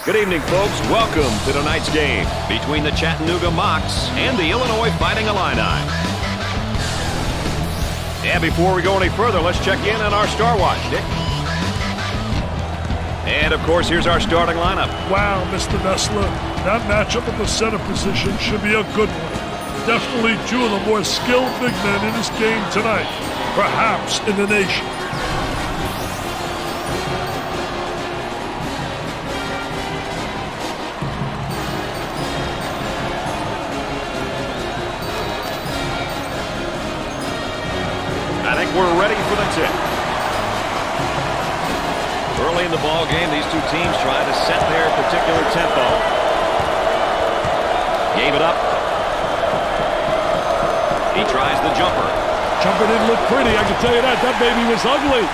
Good evening, folks. Welcome to tonight's game between the Chattanooga Mocs and the Illinois Fighting Illini. And before we go any further, let's check in on our Star Watch, Dick. And, of course, here's our starting lineup. Wow, Mr. Nessler. That matchup at the center position should be a good one. Definitely two of the more skilled big men in this game tonight, perhaps in the nation. I think we're ready for the tip. Early in the ball game, these two teams trying to set their particular tempo. Gave it up. He tries the jumper. Jumper didn't look pretty, I can tell you that. That baby was ugly.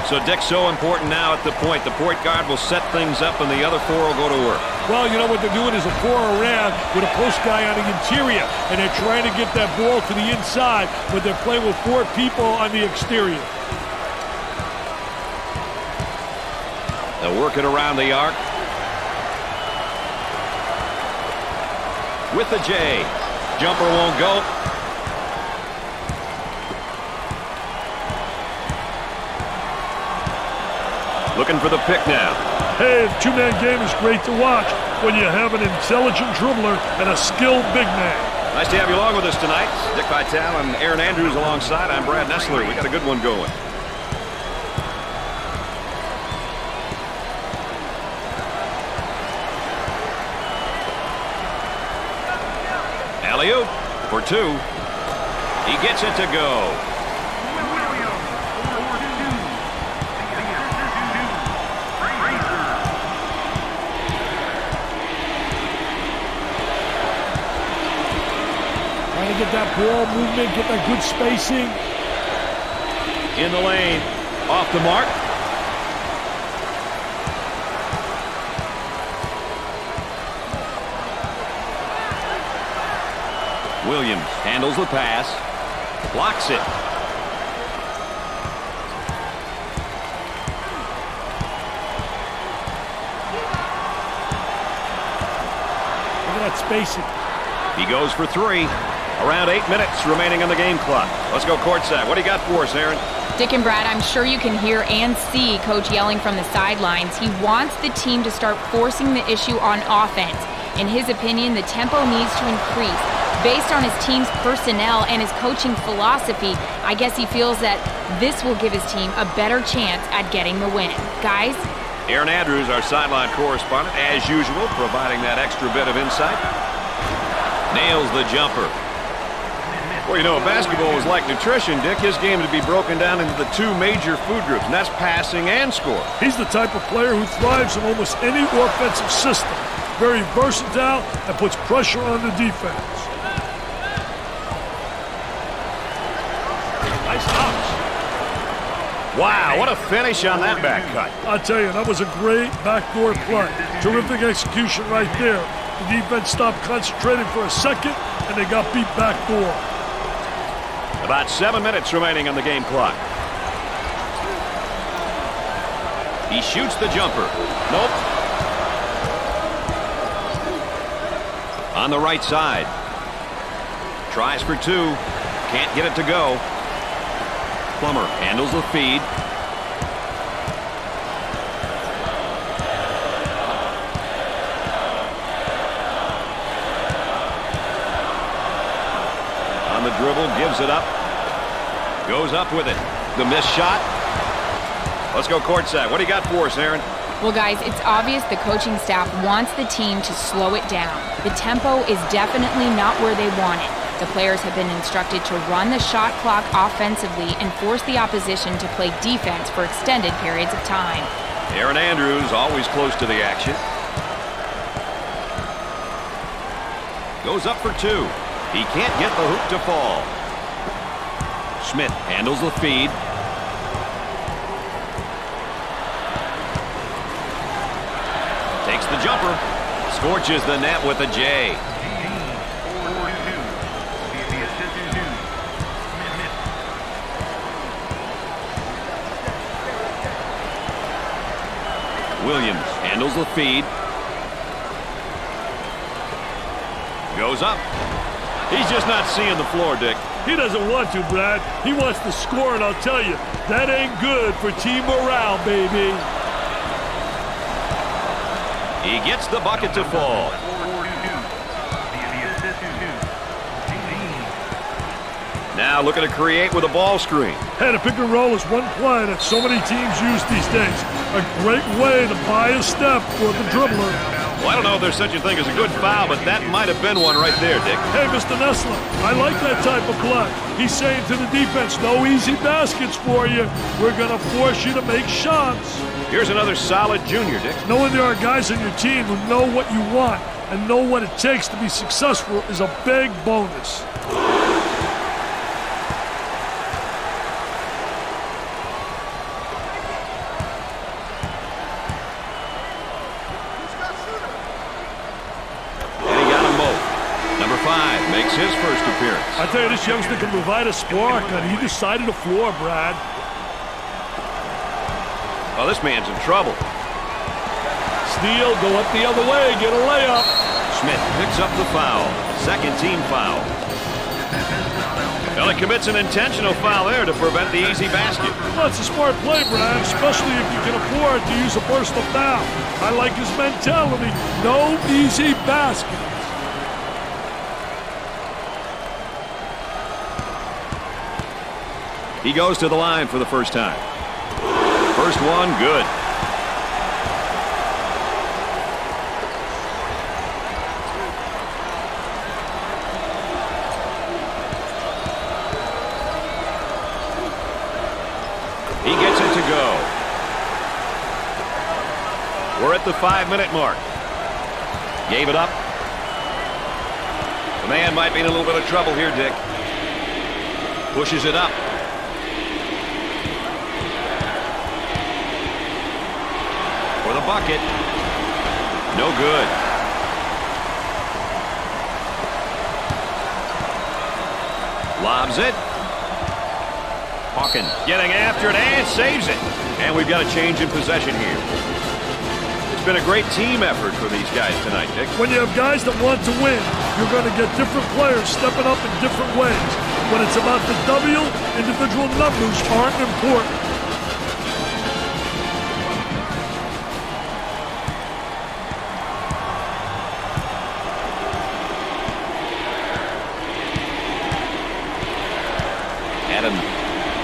So, Dick, so important now at the point. The point guard will set things up and the other four will go to work. Well, you know what they're doing is a four around with a post guy on the interior, and they're trying to get that ball to the inside, but they're playing with four people on the exterior. They'll work it around the arc. With the J. Jumper won't go. Looking for the pick now. Hey, the two-man game is great to watch when you have an intelligent dribbler and a skilled big man. Nice to have you along with us tonight. Dick Vitale and Aaron Andrews alongside. I'm Brad Nessler. We got a good one going. Alley-oop for two. He gets it to go. Get that ball movement, get that good spacing. In the lane, off the mark. Williams handles the pass, blocks it. Look at that spacing. He goes for three. Around 8 minutes remaining on the game clock. Let's go courtside. What do you got for us, Aaron? Dick and Brad, I'm sure you can hear and see Coach yelling from the sidelines. He wants the team to start forcing the issue on offense. In his opinion, the tempo needs to increase. Based on his team's personnel and his coaching philosophy, I guess he feels that this will give his team a better chance at getting the win. Guys? Aaron Andrews, our sideline correspondent, as usual, providing that extra bit of insight. Nails the jumper. Well, you know, basketball is like nutrition, Dick. His game to be broken down into the two major food groups, and that's passing and scoring. He's the type of player who thrives in almost any offensive system. Very versatile and puts pressure on the defense. Nice touch. Wow, what a finish on that back cut. I tell you, that was a great backdoor play. Terrific execution right there. The defense stopped concentrating for a second, and they got beat backdoor. About 7 minutes remaining on the game clock. He shoots the jumper. Nope. On the right side. Tries for two. Can't get it to go. Plummer handles the feed. On the dribble, gives it up. Goes up with it. The missed shot. Let's go courtside. What do you got for us, Aaron? Well, guys, it's obvious the coaching staff wants the team to slow it down. The tempo is definitely not where they want it. The players have been instructed to run the shot clock offensively and force the opposition to play defense for extended periods of time. Aaron Andrews always close to the action. Goes up for two. He can't get the hoop to fall. Smith handles the feed. Takes the jumper. Scorches the net with a J. Williams handles the feed. Goes up. He's just not seeing the floor, Dick. He doesn't want to, Brad. He wants to score, and I'll tell you, that ain't good for team morale, baby. He gets the bucket to fall. Now looking to create with a ball screen. Hey, the pick and roll is one play that so many teams use these days. A great way to buy a step for the dribbler. Well, I don't know if there's such a thing as a good foul, but that might have been one right there, Dick. Hey, Mr. Nessler, I like that type of play. He's saying to the defense, no easy baskets for you. We're going to force you to make shots. Here's another solid junior, Dick. Knowing there are guys on your team who know what you want and know what it takes to be successful is a big bonus. Makes his first appearance. I tell you, this youngster can provide a spark on either side of the floor, Brad. Oh, this man's in trouble. Steal, go up the other way, get a layup. Smith picks up the foul. Second team foul. Well, he commits an intentional foul there to prevent the easy basket. Well, that's a smart play, Brad, especially if you can afford to use a personal foul. I like his mentality. No easy basket. He goes to the line for the first time. First one, good. He gets it to go. We're at the 5-minute mark. Gave it up. The man might be in a little bit of trouble here, Dick. Pushes it up. The bucket. No good. Lobs it. Hawkins getting after it and saves it. And we've got a change in possession here. It's been a great team effort for these guys tonight, Dick. When you have guys that want to win, you're going to get different players stepping up in different ways. When it's about the W, individual numbers aren't important.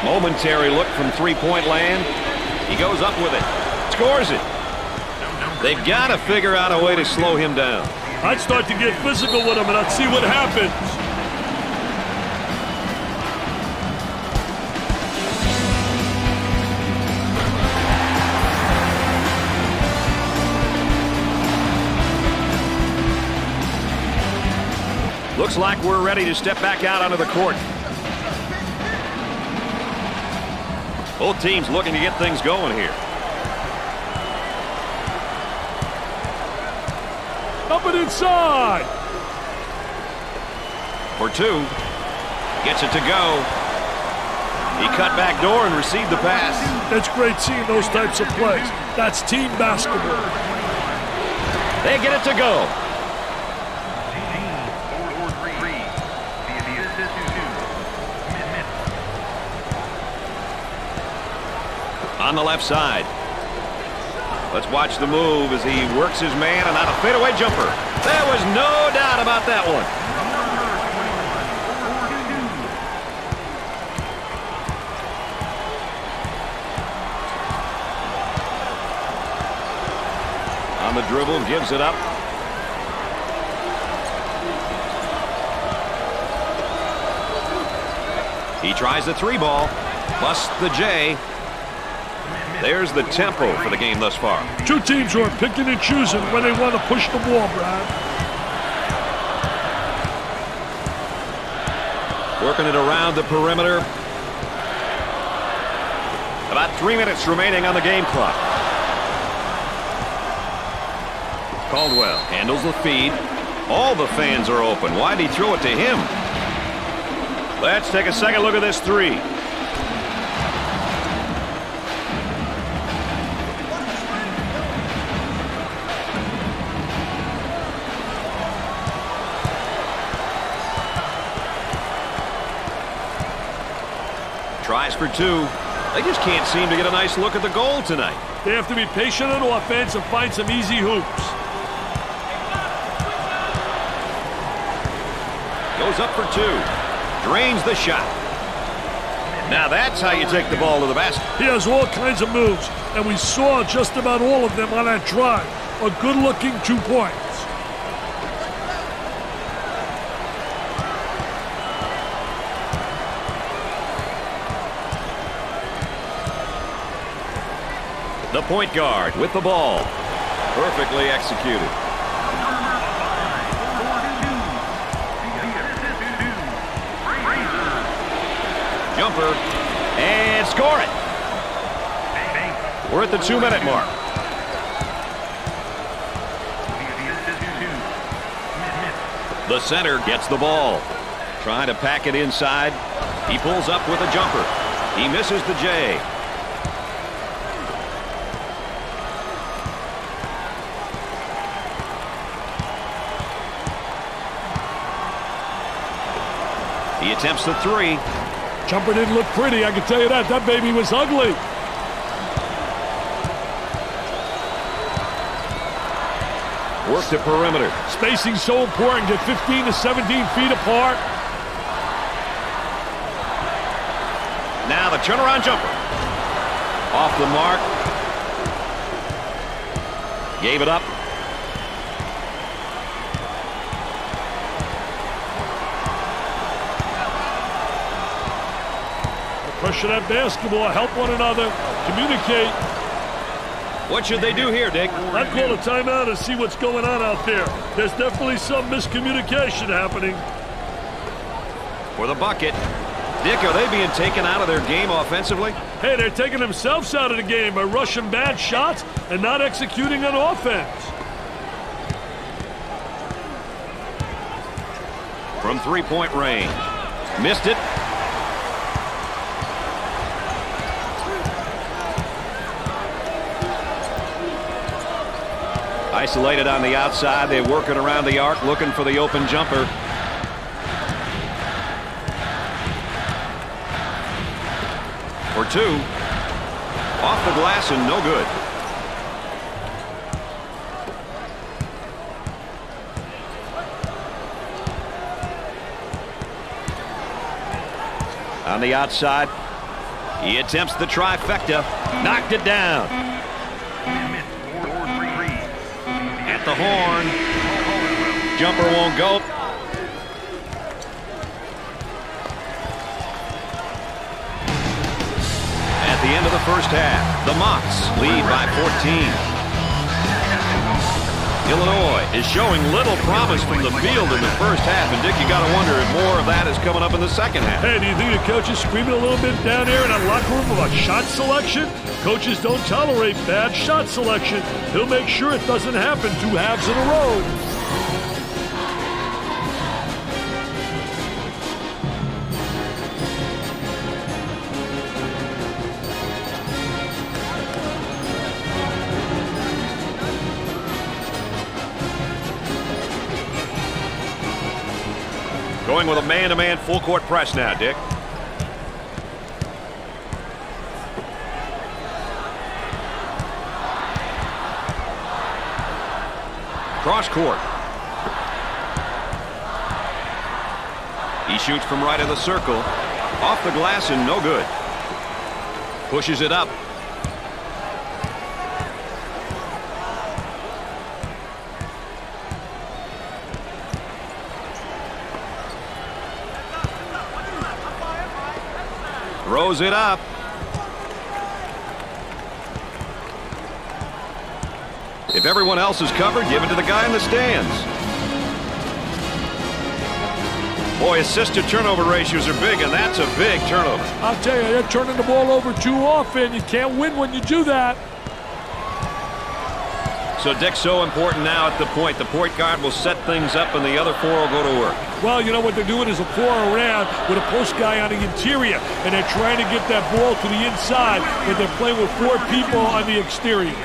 Momentary look from three-point land. He goes up with it. Scores it. They've got to figure out a way to slow him down. I'd start to get physical with him, and I'd see what happens. Looks like we're ready to step back out onto the court. Both teams looking to get things going here. Up and inside. For two. Gets it to go. He cut back door and received the pass. It's great seeing those types of plays. That's team basketball. They get it to go. On the left side. Let's watch the move as he works his man and on a fadeaway jumper. There was no doubt about that one. On the dribble, gives it up. He tries the three ball. Busts the J. There's the tempo for the game thus far. Two teams who are picking and choosing when they want to push the ball, Brad. Working it around the perimeter. About 3 minutes remaining on the game clock. Caldwell handles the feed. All the fans are open. Why'd he throw it to him? Let's take a second look at this three. Tries for two. They just can't seem to get a nice look at the goal tonight. They have to be patient on offense and find some easy hoops. Goes up for two. Drains the shot. Now that's how you take the ball to the basket. He has all kinds of moves, and we saw just about all of them on that drive. A good-looking 2 points. The point guard with the ball. Perfectly executed. Jumper. And score it. We're at the 2-minute mark. The center gets the ball. Trying to pack it inside. He pulls up with a jumper. He misses the J. He attempts the three. Jumper didn't look pretty, I can tell you that. That baby was ugly. Work the perimeter. Spacing so important. Get 15 to 17 feet apart. Now the turnaround jumper. Off the mark. Gave it up. Pressure that basketball, help one another, communicate. What should they do here, Dick? I'd call a timeout and see what's going on out there. There's definitely some miscommunication happening. For the bucket. Dick, are they being taken out of their game offensively? Hey, they're taking themselves out of the game by rushing bad shots and not executing on offense. From three-point range. Missed it. Isolated on the outside. They work it around the arc, looking for the open jumper. For two. Off the glass and no good. On the outside. He attempts the trifecta. Knocked it down. At the horn. Jumper won't go. At the end of the first half, the Mocs lead by 14. Illinois is showing little promise from the field in the first half, and Dick, you got to wonder if more of that is coming up in the second half. Hey, do you think the coach is screaming a little bit down there in that locker room about shot selection? Coaches don't tolerate bad shot selection. He'll make sure it doesn't happen 2 halves in a row. Going with a man-to-man full-court press now, Dick. Cross court. He shoots from right of the circle. Off the glass and no good. Pushes it up. Throws it up. If everyone else is covered, give it to the guy in the stands. Boy, assist-to-turnover ratios are big, and that's a big turnover. I'll tell you, they're turning the ball over too often. You can't win when you do that. So Dick's so important now at the point. The point guard will set things up, and the other four will go to work. Well, you know what they're doing is a 4 around with a post guy on the interior, and they're trying to get that ball to the inside, but they're playing with 4 people on the exterior.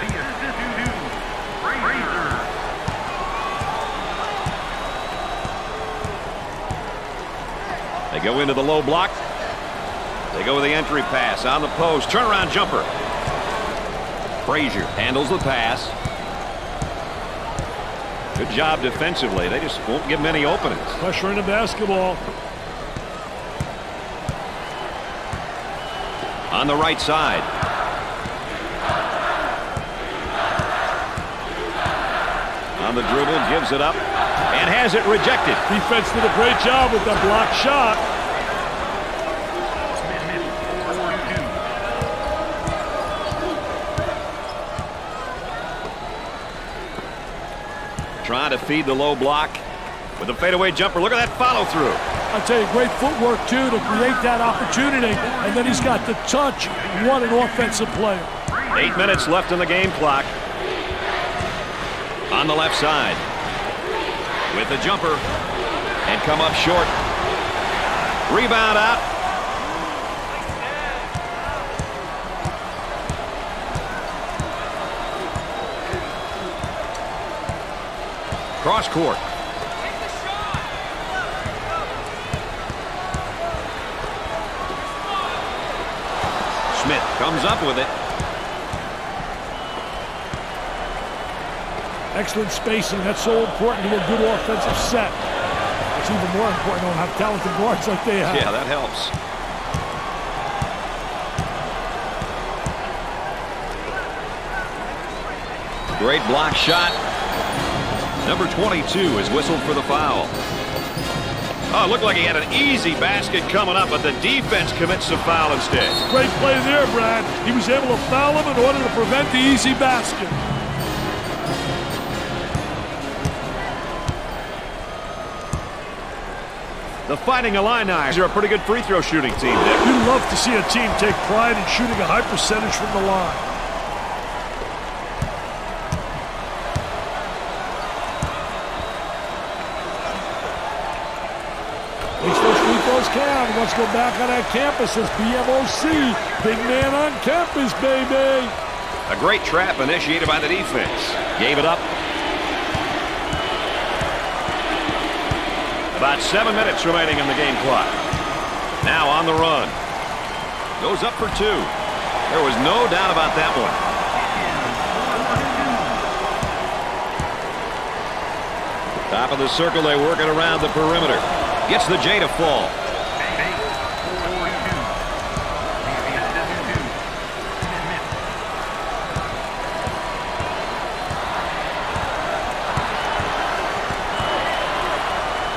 They go into the low block. They go with the entry pass on the post. Turnaround jumper. Frazier handles the pass. Good job defensively. They just won't give many openings. Pressure in the basketball. On the right side. On the dribble, gives it up, and has it rejected. Defense did a great job with that block shot. Trying to feed the low block with a fadeaway jumper. Look at that follow through. I tell you, great footwork too to create that opportunity, and then he's got the touch. What an offensive player. 8 minutes left in the game clock. On the left side with the jumper and come up short. Rebound out. Cross court. Smith comes up with it. Excellent spacing. That's so important to a good offensive set. It's even more important to have talented guards like they have. Yeah, that helps. Great block shot. Number 22 is whistled for the foul. Oh, it looked like he had an easy basket coming up, but the defense commits the foul instead. Great play there, Brad. He was able to foul him in order to prevent the easy basket. The Fighting Illini are a pretty good free throw shooting team, Dick. You'd love to see a team take pride in shooting a high percentage from the line. Makes those free throws count. Let's go back on that campus as BMOC. Big man on campus, baby. A great trap initiated by the defense. Gave it up. About 7 minutes remaining in the game clock. Now on the run. Goes up for two. There was no doubt about that one. Top of the circle, they work it around the perimeter. Gets the J to fall.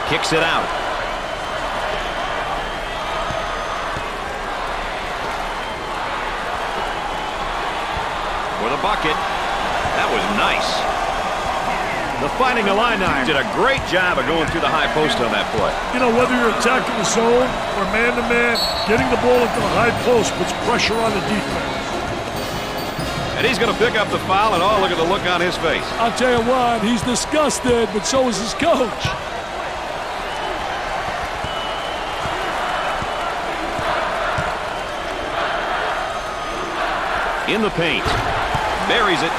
Kicks it out. For the bucket. That was nice. The Fighting Illini did a great job of going through the high post on that play. You know, whether you're attacking the zone or man-to-man, getting the ball into the high post puts pressure on the defense. And he's going to pick up the foul, and oh, look at the look on his face. I'll tell you what, he's disgusted, but so is his coach. In the paint. Buries it.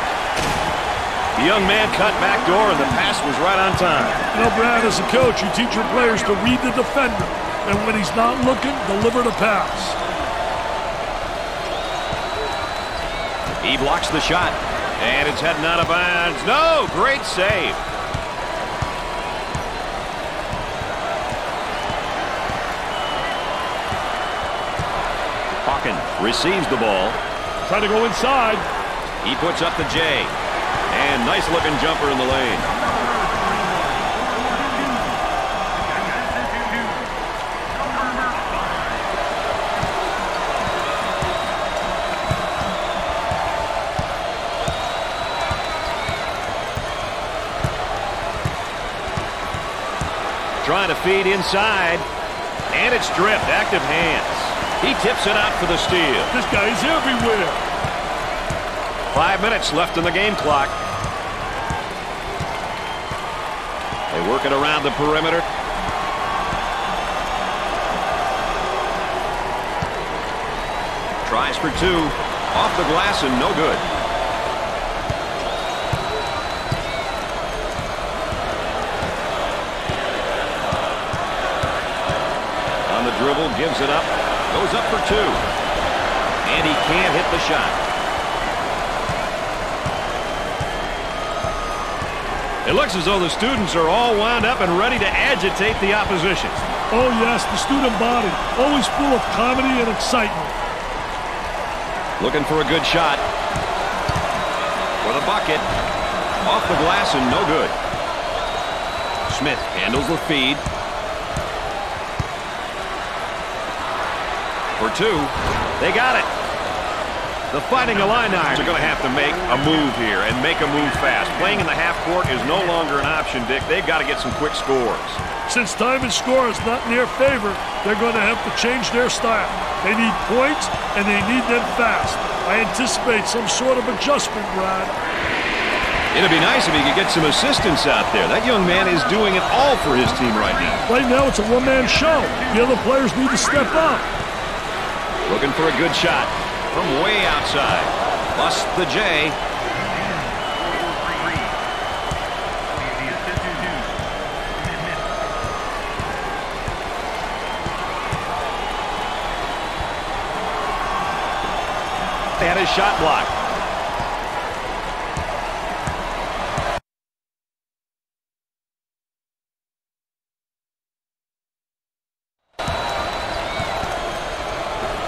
The young man cut back door, and the pass was right on time. You know, Brad, as a coach, you teach your players to read the defender. And when he's not looking, deliver the pass. He blocks the shot. And it's heading out of bounds. No, great save. Hawkins receives the ball. Trying to go inside. He puts up the J. And nice-looking jumper in the lane. Trying to feed inside. And it's stripped. Active hands. He tips it out for the steal. This guy's everywhere. 5 minutes left in the game clock. They work it around the perimeter. Tries for two. Off the glass and no good. On the dribble, gives it up. Goes up for 2. And he can't hit the shot. It looks as though the students are all wound up and ready to agitate the opposition. Oh, yes, the student body, always full of comedy and excitement. Looking for a good shot. For the bucket. Off the glass and no good. Smith handles the feed. For 2. They got it. The Fighting Illini are going to have to make a move here and make a move fast. Playing in the half court is no longer an option, Dick. They've got to get some quick scores. Since time and score is not in their favor, they're going to have to change their style. They need points, and they need them fast. I anticipate some sort of adjustment, Brad. It'd be nice if he could get some assistance out there. That young man is doing it all for his team right now. Right now, it's a one-man show. The other players need to step up. Looking for a good shot from way outside. Busts the J. Had his shot blocked.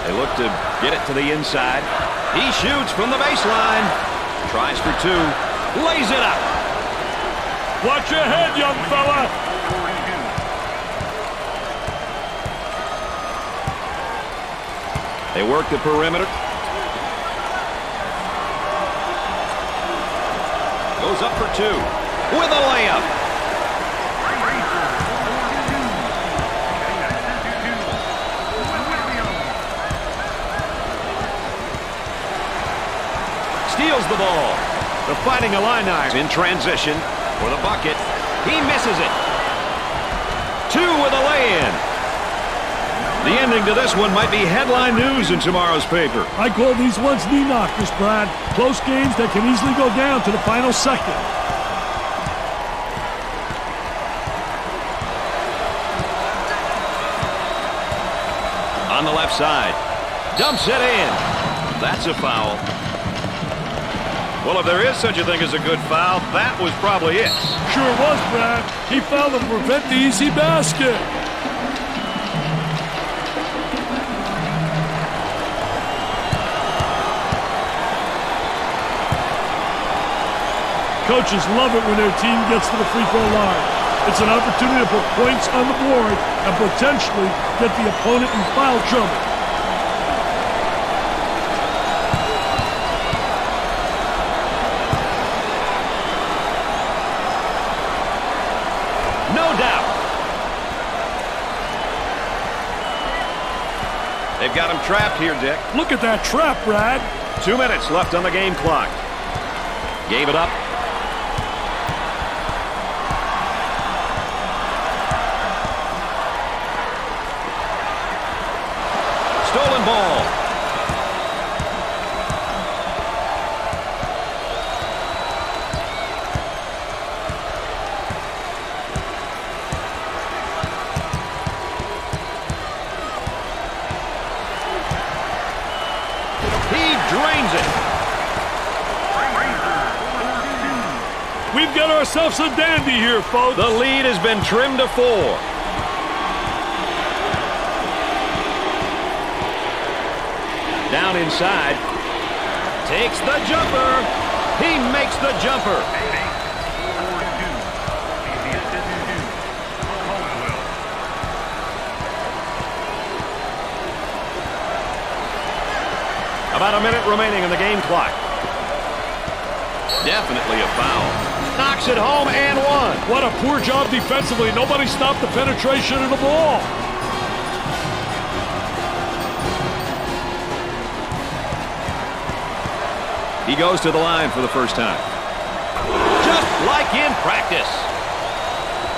They look to get it to the inside. He shoots from the baseline. Tries for 2. Lays it up. Watch your head, young fella. They work the perimeter. Goes up for 2 with a layup. Steals the ball. The Fighting Illini in transition for the bucket. He misses it. 2 with a lay-in. The ending to this one might be headline news in tomorrow's paper. I call these ones knee knockers, Brad. Close games that can easily go down to the final second. On the left side. Dumps it in. That's a foul. Well, if there is such a thing as a good foul, that was probably it. Sure was, Brad. He fouled to prevent the easy basket. Coaches love it when their team gets to the free throw line. It's an opportunity to put points on the board and potentially get the opponent in foul trouble. No doubt. They've got him trapped here, Dick. Look at that trap, Brad. 2 minutes left on the game clock. Gave it up. Stolen ball. He drains it. We've got ourselves a dandy here, folks. The lead has been trimmed to 4. Down inside. Takes the jumper. He makes the jumper. About a minute remaining on the game clock. Definitely a foul. Knocks it home and one. What a poor job defensively. Nobody stopped the penetration of the ball. He goes to the line for the first time. Just like in practice.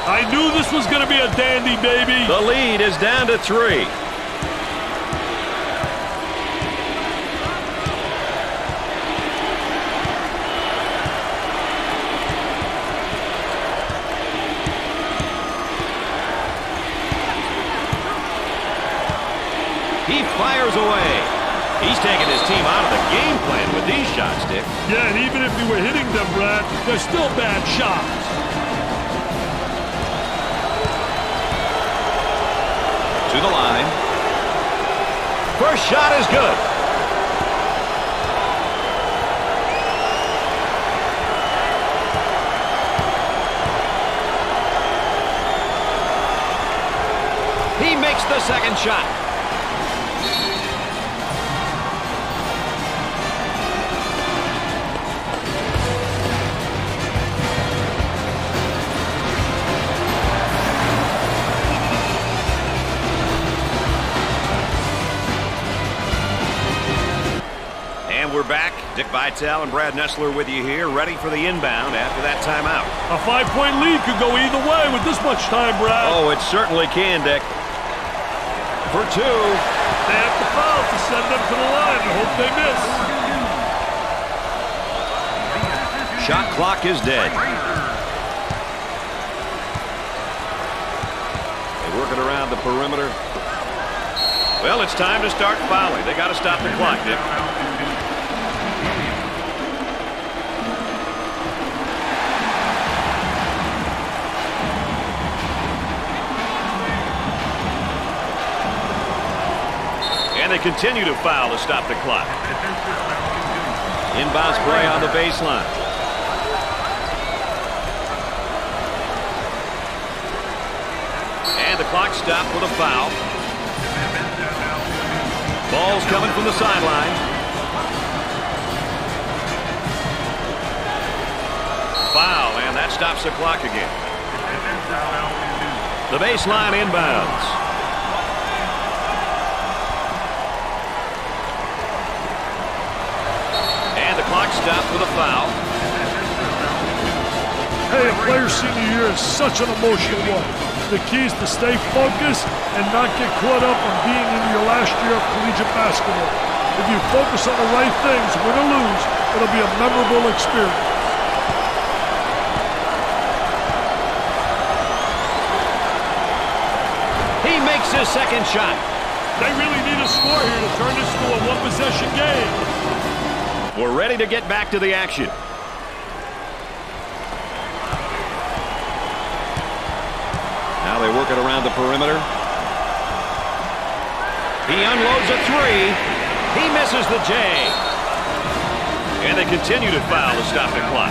I knew this was going to be a dandy, baby. The lead is down to 3. He fires away. He's taking his team out of the game plan with these shots, Dick. Yeah, and even if he were hitting them, Brad, they're still bad shots. To the line. First shot is good. He makes the second shot. We're back. Dick Vitale and Brad Nessler with you here, ready for the inbound after that timeout. A 5-point lead could go either way with this much time, Brad. Oh, it certainly can, Dick. For two. They have to foul to send them to the line. I hope they miss. Shot clock is dead. They work it around the perimeter. Well, it's time to start fouling. They got to stop the clock, Dick. And they continue to foul to stop the clock. Inbounds play on the baseline. And the clock stopped with a foul. Ball's coming from the sideline. Foul, and that stops the clock again. The baseline inbounds. Clock stopped with a foul. Hey, a player's senior year is such an emotional one. The key is to stay focused and not get caught up on being in your last year of collegiate basketball. If you focus on the right things, win or lose, it'll be a memorable experience. He makes his second shot. They really need a score here to turn this to a one-possession game. We're ready to get back to the action. Now they work it around the perimeter. He unloads a three. He misses the J. And they continue to foul to stop the clock.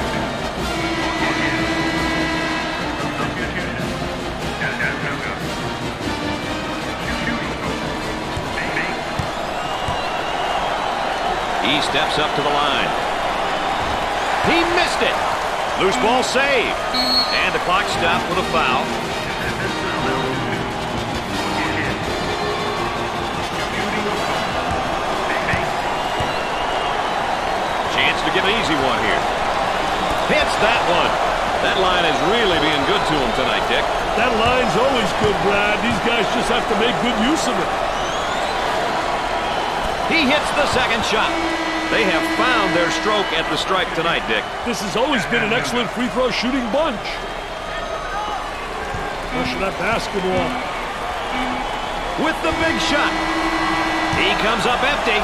He steps up to the line. He missed it. Loose ball saved. And the clock stopped with a foul. Chance to get an easy one here. Hits that one. That line is really being good to him tonight, Dick. That line's always good, Brad. These guys just have to make good use of it. He hits the second shot. They have found their stroke at the stripe tonight, Dick. This has always been an excellent free throw shooting bunch. Rushing that basketball. With the big shot. He comes up empty.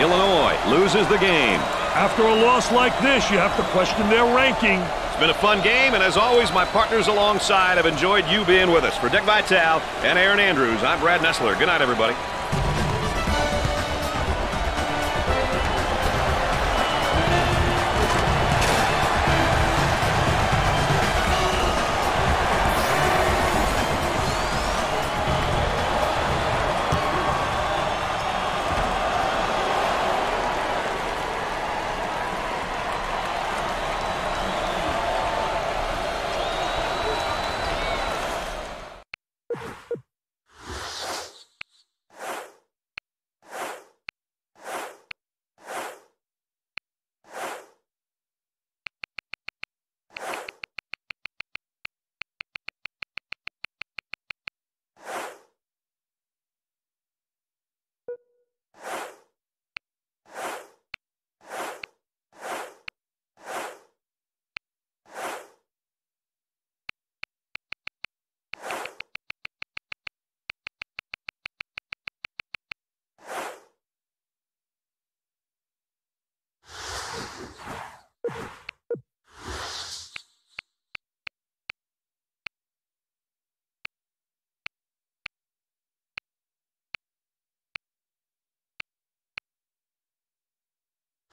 Illinois loses the game. After a loss like this, you have to question their ranking. It's been a fun game, and as always, my partners alongside have enjoyed you being with us. For Dick Vitale and Aaron Andrews, I'm Brad Nessler. Good night, everybody.